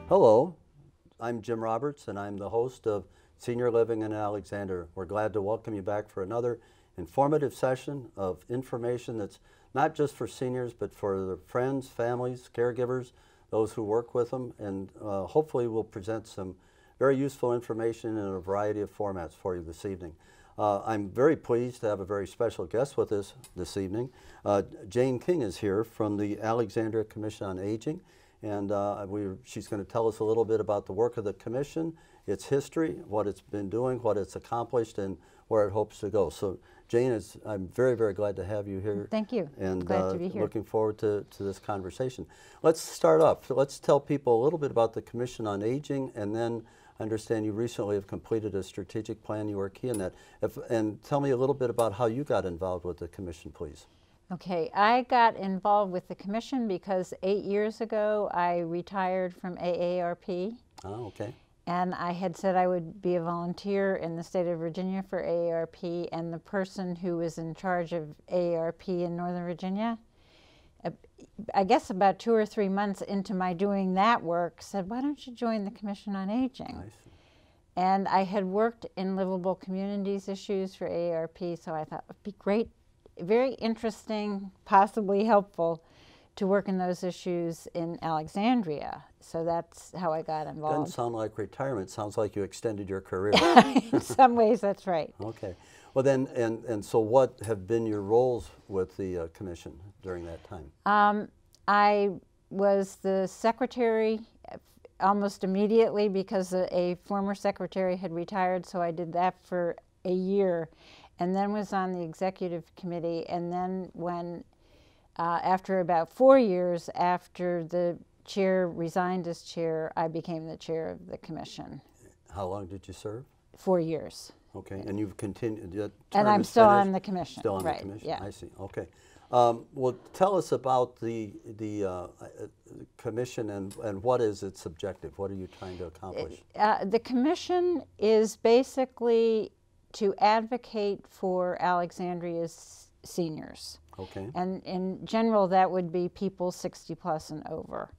Hello, I'm Jim Roberts, and I'm the host of Senior Living in Alexandria. We're glad to welcome you back for another informative session of information that's not just for seniors, but for their friends, families, caregivers, those who work with them, and hopefully we'll present some very useful information in a variety of formats for you this evening. I'm very pleased to have a very special guest with us this evening. Jane King is here from the Alexandria Commission on Aging, and she's going to tell us a little bit about the work of the Commission, its history, what it's been doing, what it's accomplished, and where it hopes to go. So Jane, I'm very, very glad to have you here. Thank you. And glad to be here. Looking forward to this conversation. Let's start off. Let's tell people a little bit about the Commission on Aging, and then I understand you recently have completed a strategic plan. You were key in that. And tell me a little bit about how you got involved with the Commission, please. Okay, I got involved with the Commission because 8 years ago I retired from AARP. Oh, okay. And I had said I would be a volunteer in the state of Virginia for AARP, and the person who was in charge of AARP in Northern Virginia, I guess about 2 or 3 months into my doing that work, said, why don't you join the Commission on Aging? I see. And I had worked in livable communities issues for AARP, so I thought it would be great, very interesting, possibly helpful to work in those issues in Alexandria. So that's how I got involved. Doesn't sound like retirement. Sounds like you extended your career. In some ways, that's right. Okay. Well then, and so what have been your roles with the Commission during that time? I was the secretary almost immediately because a former secretary had retired, so I did that for a year, and then was on the executive committee, and then when after about 4 years after the chair resigned as chair, I became the chair of the Commission. How long did you serve? 4 years. Okay, and you've continued. And I'm still on the Commission. Still on right, the Commission. Yeah. I see. Okay. Well, tell us about the Commission and what is its objective? What are you trying to accomplish? The Commission is basically to advocate for Alexandria's seniors. Okay. And in general, that would be people 60 plus and over.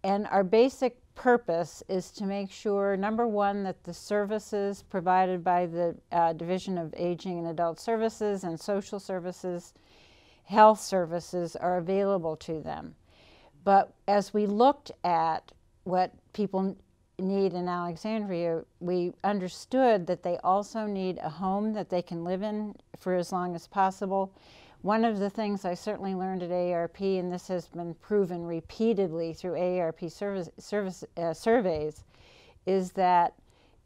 And our basic purpose is to make sure, number one, that the services provided by the Division of Aging and Adult Services and Social Services, health services are available to them. But as we looked at what people need in Alexandria, we understood that they also need a home that they can live in for as long as possible. One of the things I certainly learned at AARP, and this has been proven repeatedly through AARP surveys, is that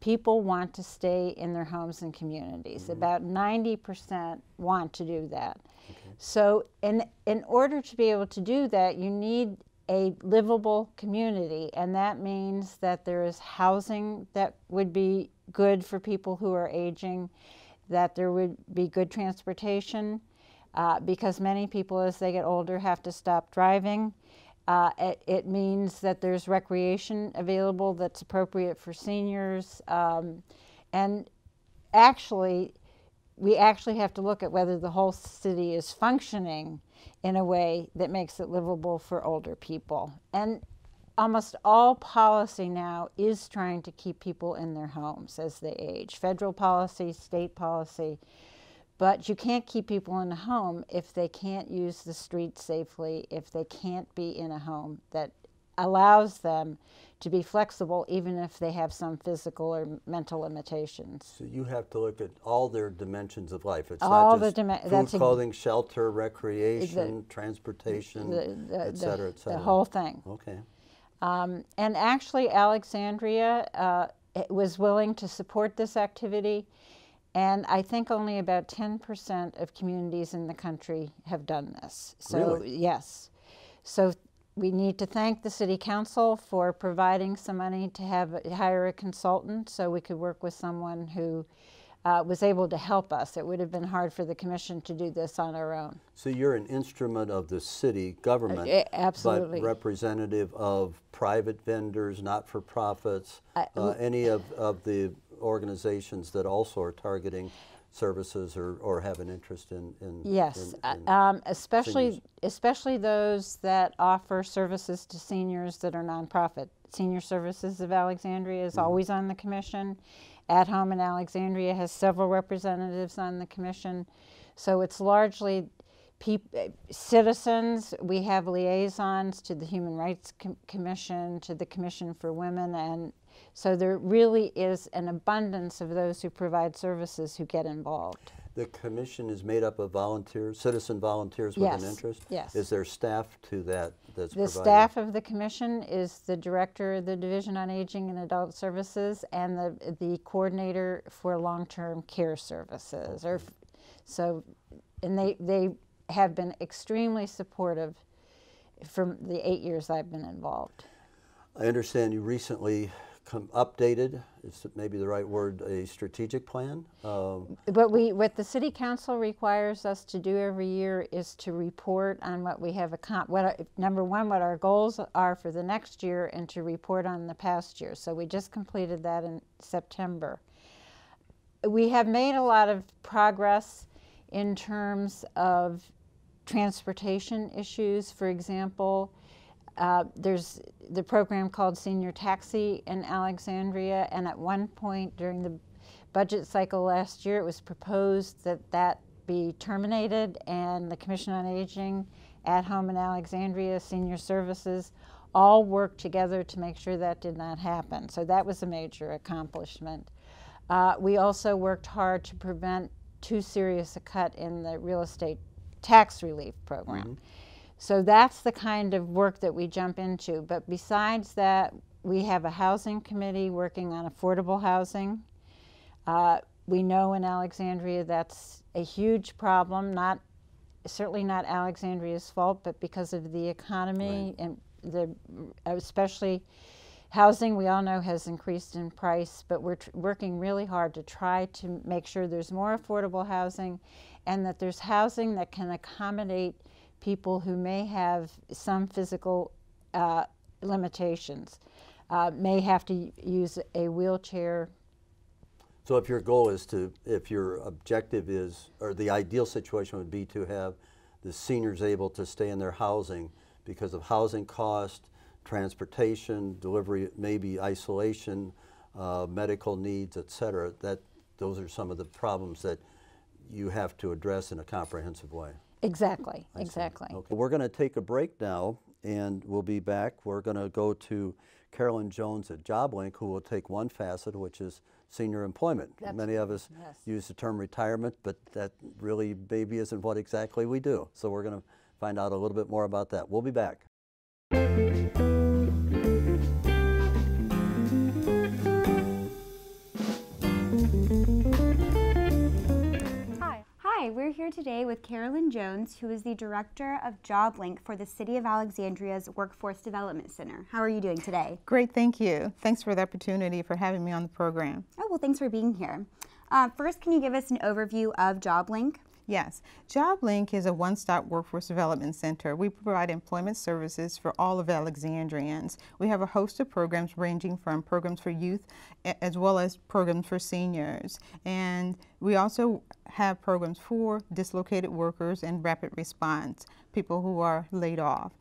people want to stay in their homes and communities. Mm-hmm. About 90% want to do that. Okay. So in order to be able to do that, you need a livable community, and that means that there is housing that would be good for people who are aging, that there would be good transportation, because many people as they get older have to stop driving. It means that there's recreation available that's appropriate for seniors, and actually we actually have to look at whether the whole city is functioning in a way that makes it livable for older people. And almost all policy now is trying to keep people in their homes as they age. Federal policy, state policy. But you can't keep people in a home if they can't use the streets safely, if they can't be in a home that allows them to be flexible even if they have some physical or mental limitations. So you have to look at all their dimensions of life. It's all not just food, clothing, shelter, recreation, transportation, et cetera, et cetera. The whole thing. Okay. And actually Alexandria was willing to support this activity. And I think only about 10% of communities in the country have done this. So, really? Yes. So we need to thank the City Council for providing some money to hire a consultant so we could work with someone who was able to help us. It would have been hard for the Commission to do this on our own. So you're an instrument of the city government, absolutely, but representative of private vendors, not-for-profits, any of the organizations that also are targeting services or have an interest in yes, seniors. especially those that offer services to seniors that are nonprofit. Senior Services of Alexandria is always on the commission. At Home in Alexandria has several representatives on the commission. So it's largely citizens. We have liaisons to the Human Rights Commission, to the Commission for Women, and so there really is an abundance of those who provide services who get involved. The commission is made up of volunteers, citizen volunteers with an interest? Yes. Is there staff to that that's The provided? staff of the commission is the director of the Division on Aging and Adult Services and the coordinator for long-term care services. Okay. And they have been extremely supportive from the 8 years I've been involved. I understand you recently updated, is maybe the right word, a strategic plan? What the City Council requires us to do every year is to report on what we have accomplished, number one, what our goals are for the next year, and to report on the past year. So we just completed that in September. We have made a lot of progress in terms of transportation issues. For example, there's the program called Senior Taxi in Alexandria, and at one point during the budget cycle last year, it was proposed that that be terminated, and the Commission on Aging, At Home in Alexandria, Senior Services, all worked together to make sure that did not happen. So that was a major accomplishment. We also worked hard to prevent too serious a cut in the real estate tax relief program. Mm-hmm. So that's the kind of work that we jump into. But besides that, we have a housing committee working on affordable housing. We know in Alexandria that's a huge problem, certainly not Alexandria's fault, but because of the economy, right. And especially housing, we all know, has increased in price, but we're working really hard to try to make sure there's more affordable housing and that there's housing that can accommodate people who may have some physical limitations, may have to use a wheelchair. So if your goal is if your objective is, or the ideal situation would be to have the seniors able to stay in their housing because of housing cost, transportation, delivery, maybe isolation, medical needs, etc., those are some of the problems that you have to address in a comprehensive way. Exactly, exactly. Okay. We're going to take a break now, and we'll be back. We're going to go to Carolyn Jones at Joblink, who will take one facet, which is senior employment. Many of us use the term retirement, but that really maybe isn't what exactly we do. So we're going to find out a little bit more about that. We'll be back. Hi, we're here today with Carolyn Jones, who is the Director of Joblink for the City of Alexandria's Workforce Development Center. How are you doing today? Great, thank you. Thanks for the opportunity for having me on the program. Oh, well, thanks for being here. First, can you give us an overview of Joblink? Yes, Joblink is a one-stop workforce development center. We provide employment services for all of Alexandrians. We have a host of programs ranging from programs for youth as well as programs for seniors. And we also have programs for dislocated workers and rapid response, people who are laid off.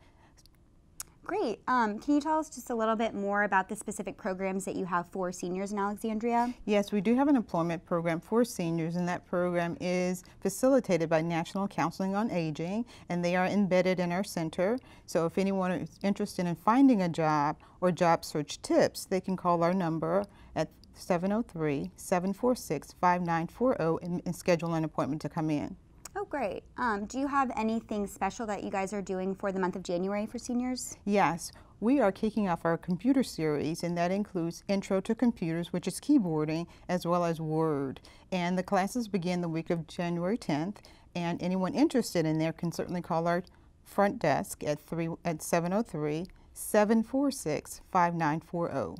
Great. Can you tell us just a little bit more about the specific programs that you have for seniors in Alexandria? Yes, we do have an employment program for seniors, and that program is facilitated by National Counseling on Aging, and they are embedded in our center. So if anyone is interested in finding a job or job search tips, they can call our number at 703-746-5940 and schedule an appointment to come in. Oh, great. Do you have anything special that you guys are doing for the month of January for seniors? Yes. We are kicking off our computer series, and that includes Intro to Computers, which is keyboarding, as well as Word. And the classes begin the week of January 10th, and anyone interested in there can certainly call our front desk at 703-746-5940.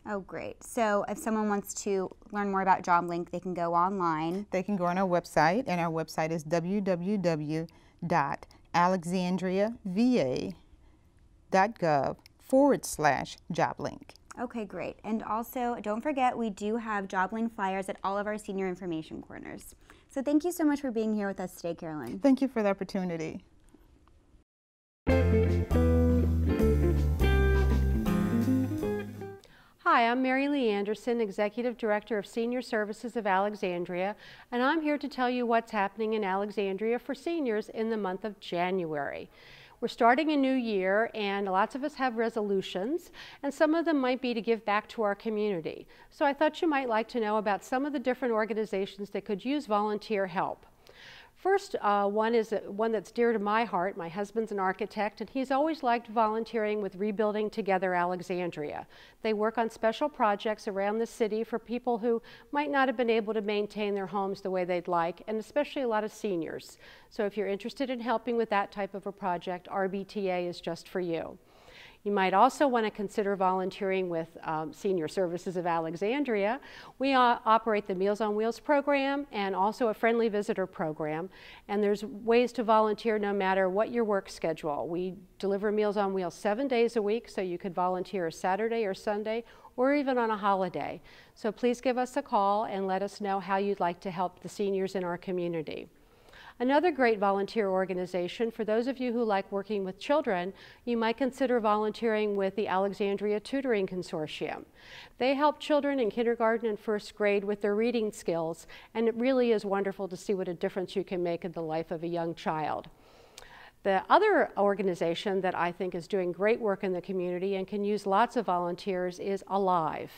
Oh, great. So if someone wants to learn more about Joblink, they can go online. They can go on our website, and our website is www.alexandriava.gov/Joblink. Okay, great. And also, don't forget, we do have Joblink flyers at all of our senior information corners. So thank you so much for being here with us today, Carolyn. Thank you for the opportunity. Hi, I'm Mary Lee Anderson, Executive Director of Senior Services of Alexandria, and I'm here to tell you what's happening in Alexandria for seniors in the month of January. We're starting a new year, and lots of us have resolutions, and some of them might be to give back to our community. So I thought you might like to know about some of the different organizations that could use volunteer help. First, one is one that's dear to my heart. My husband's an architect, and he's always liked volunteering with Rebuilding Together Alexandria. They work on special projects around the city for people who might not have been able to maintain their homes the way they'd like, and especially a lot of seniors. So if you're interested in helping with that type of a project, RBTA is just for you. You might also want to consider volunteering with Senior Services of Alexandria. We operate the Meals on Wheels program and also a friendly visitor program. And there's ways to volunteer no matter what your work schedule. We deliver Meals on Wheels 7 days a week, so you could volunteer a Saturday or Sunday or even on a holiday. So please give us a call and let us know how you'd like to help the seniors in our community. Another great volunteer organization, for those of you who like working with children, you might consider volunteering with the Alexandria Tutoring Consortium. They help children in kindergarten and first grade with their reading skills, and it really is wonderful to see what a difference you can make in the life of a young child. The other organization that I think is doing great work in the community and can use lots of volunteers is Alive.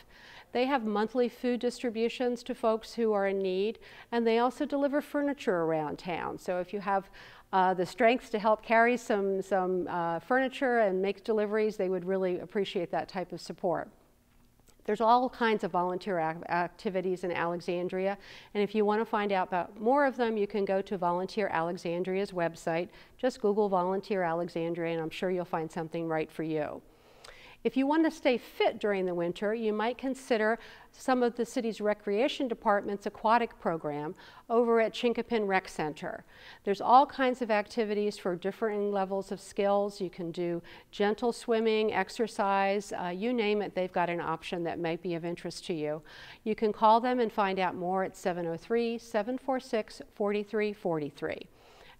They have monthly food distributions to folks who are in need, and they also deliver furniture around town. So if you have the strength to help carry some furniture and make deliveries, they would really appreciate that type of support. There's all kinds of volunteer activities in Alexandria, and if you want to find out about more of them, you can go to Volunteer Alexandria's website. Just Google Volunteer Alexandria, and I'm sure you'll find something right for you. If you want to stay fit during the winter, you might consider some of the city's recreation department's aquatic program over at Chinkapin Rec Center. There's all kinds of activities for different levels of skills. You can do gentle swimming, exercise, you name it, they've got an option that might be of interest to you. You can call them and find out more at 703-746-4343.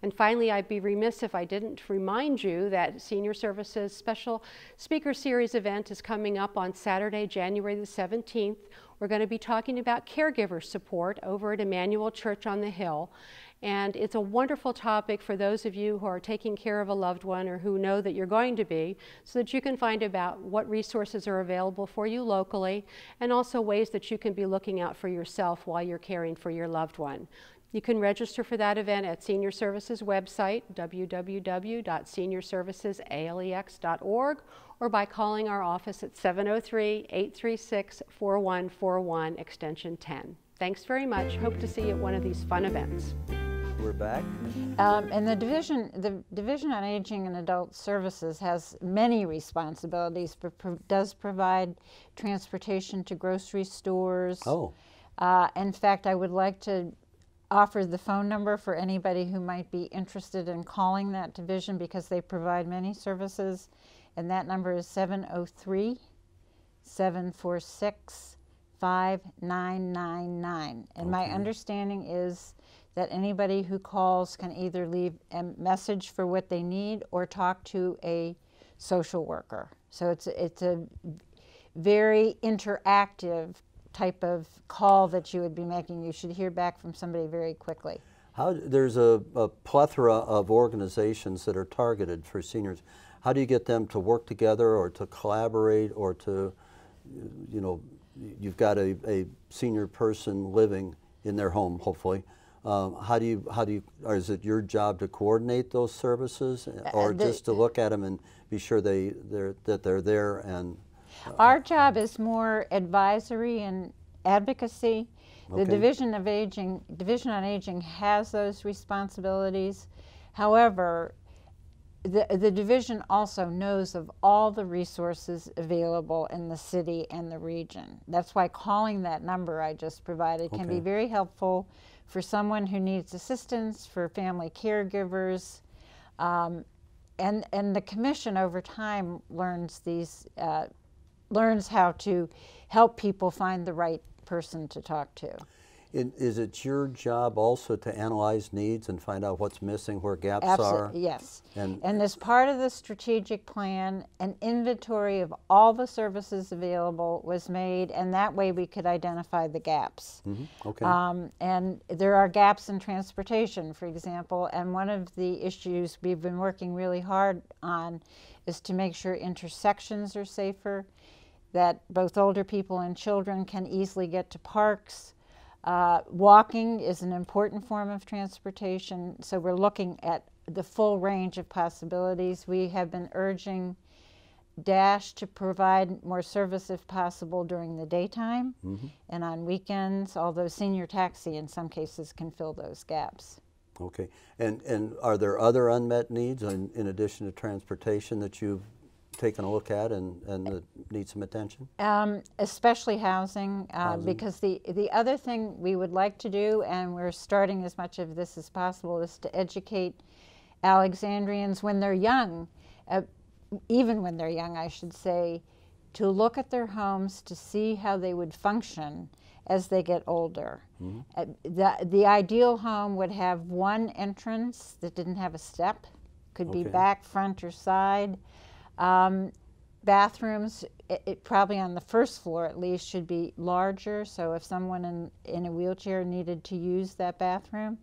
And finally, I'd be remiss if I didn't remind you that Senior Services Special Speaker Series event is coming up on Saturday, January the 17th. We're going to be talking about caregiver support over at Emmanuel Church on the Hill. And it's a wonderful topic for those of you who are taking care of a loved one or who know that you're going to be, so that you can find out what resources are available for you locally, and also ways that you can be looking out for yourself while you're caring for your loved one. You can register for that event at Senior Services website, www.seniorservicesalex.org, or by calling our office at 703-836-4141, extension 10. Thanks very much. Hope to see you at one of these fun events. We're back. And the Division on Aging and Adult Services has many responsibilities, but does provide transportation to grocery stores. Oh. In fact, I would like to offer the phone number for anybody who might be interested in calling that division, because they provide many services, and that number is 703-746-5999. And my understanding is that anybody who calls can either leave a message for what they need or talk to a social worker. So it's a very interactive type of call that you would be making. You should hear back from somebody very quickly. There's a plethora of organizations that are targeted for seniors. How do you get them to work together or to collaborate, or to, you know, you've got a senior person living in their home, hopefully. How do you, or is it your job to coordinate those services, or just to look at them and be sure that they're there? And our job is more advisory and advocacy. The Division on Aging has those responsibilities. However, the division also knows of all the resources available in the city and the region. That's why calling that number I just provided can be very helpful for someone who needs assistance, for family caregivers, and the commission over time learns these learns how to help people find the right person to talk to. Is it your job also to analyze needs and find out what's missing, where gaps are? Yes. And as part of the strategic plan, an inventory of all the services available was made, and that way we could identify the gaps. Okay. And there are gaps in transportation, for example, and one of the issues we've been working really hard on is to make sure intersections are safer, that both older people and children can easily get to parks. Walking is an important form of transportation, so we're looking at the full range of possibilities. We have been urging Dash to provide more service if possible during the daytime and on weekends, although senior taxi in some cases can fill those gaps. Okay. And are there other unmet needs in addition to transportation that you've taken a look at and that need some attention? Especially housing, because the other thing we would like to do, and we're starting as much of this as possible, is to educate Alexandrians when they're young, even when they're young, I should say, to look at their homes to see how they would function as they get older. The ideal home would have one entrance that didn't have a step, could be back, front, or side. Bathrooms, probably on the first floor at least, should be larger, so if someone in a wheelchair needed to use that bathroom.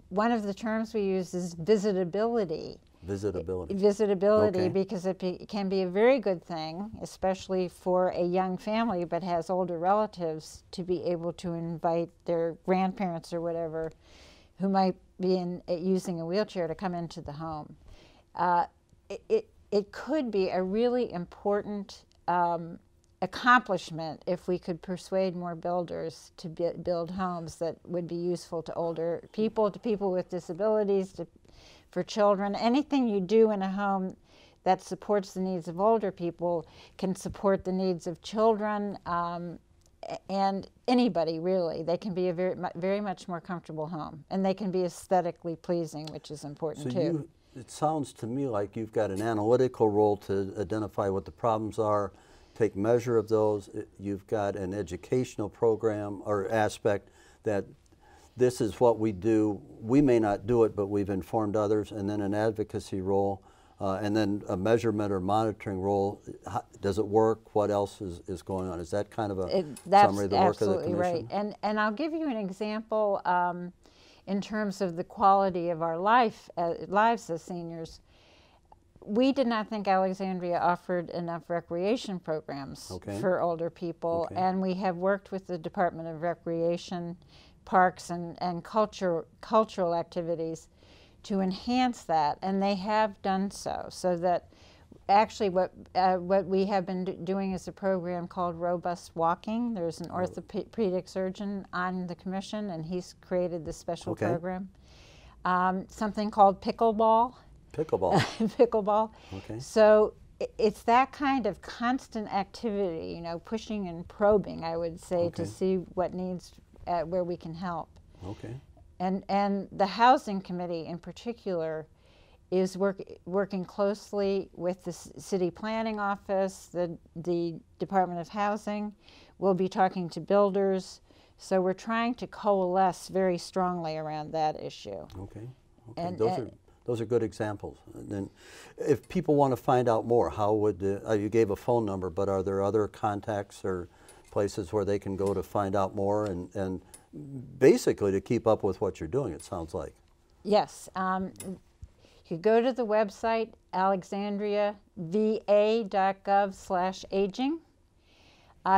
One of the terms we use is visitability. Visitability, because it can be a very good thing, especially for a young family but has older relatives, to be able to invite their grandparents or whatever who might be using a wheelchair to come into the home. It could be a really important accomplishment if we could persuade more builders to build homes that would be useful to older people, to people with disabilities, for children. Anything you do in a home that supports the needs of older people can support the needs of children and anybody, really. They can be a very much more comfortable home, and they can be aesthetically pleasing, which is important too. It sounds to me like you've got an analytical role to identify what the problems are, take measure of those. You've got an educational program or aspect that this is what we do. We may not do it, but we've informed others, and then an advocacy role, and then a measurement or monitoring role. Does it work? What else is going on? Is that kind of a summary of the work of the Commission? That's absolutely right. And I'll give you an example in terms of the quality of our lives as seniors. We did not think Alexandria offered enough recreation programs for older people, and we have worked with the Department of Recreation, Parks, and cultural activities to enhance that, and they have done so that actually what we have been doing is a program called Robust Walking. There's an orthopedic surgeon on the Commission, and he's created this special program. Something called pickleball. Pickleball. Okay. So it's that kind of constant activity, you know, pushing and probing, I would say, to see what needs, where we can help. Okay. And the Housing Committee in particular is working closely with the City Planning Office, the Department of Housing. We'll be talking to builders. So we're trying to coalesce very strongly around that issue. Okay. And those are good examples. And then if people want to find out more, how would, you gave a phone number, but are there other contacts or places where they can go to find out more and basically to keep up with what you're doing, it sounds like? Yes. You go to the website, alexandriava.gov/aging.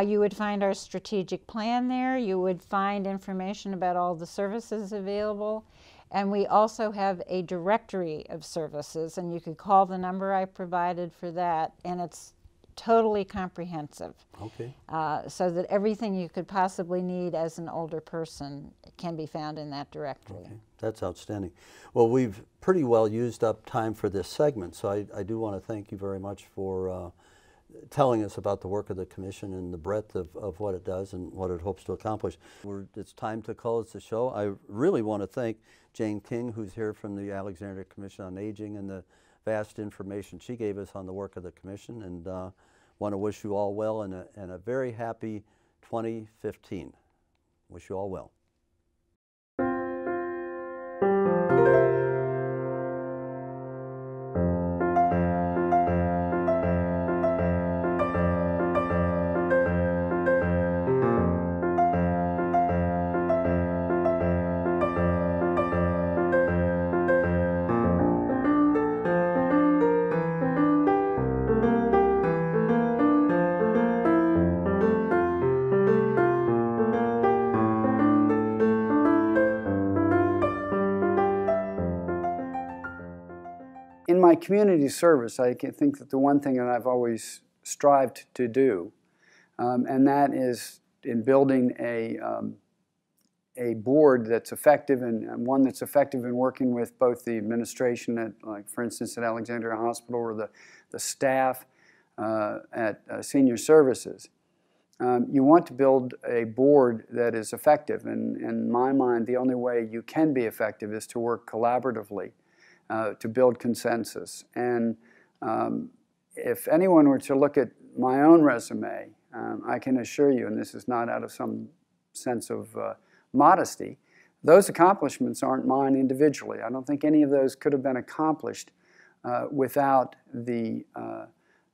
You would find our strategic plan there. You would find information about all the services available. And we also have a directory of services, and you could call the number I provided for that, and it's totally comprehensive. Okay. So that everything you could possibly need as an older person can be found in that directory. Okay. That's outstanding. Well, we've pretty well used up time for this segment, so I do want to thank you very much for telling us about the work of the Commission and the breadth of what it does and what it hopes to accomplish. It's time to close the show. I really want to thank Jane King, who's here from the Alexandria Commission on Aging, and the vast information she gave us on the work of the Commission. And want to wish you all well and a very happy 2015. Wish you all well. In my community service, I think that the one thing that I've always strived to do, and that is in building a board that's effective and one that's effective in working with both the administration at, like for instance, at Alexandria Hospital, or the staff at Senior Services. You want to build a board that is effective, and in my mind, the only way you can be effective is to work collaboratively. To build consensus. And if anyone were to look at my own resume, I can assure you, and this is not out of some sense of modesty, those accomplishments aren't mine individually. I don't think any of those could have been accomplished without the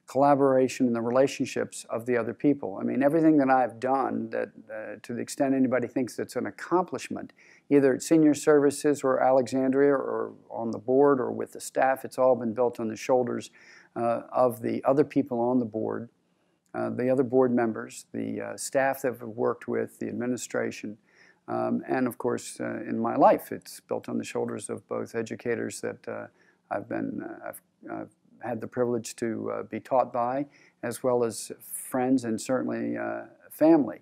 collaboration and the relationships of the other people. I mean, everything that I've done, that to the extent anybody thinks it's an accomplishment, either at Senior Services or Alexandria or on the board or with the staff, it's all been built on the shoulders of the other people on the board, the other board members, the staff that I've worked with, the administration, and of course, in my life, it's built on the shoulders of both educators that I've had the privilege to be taught by, as well as friends and certainly family.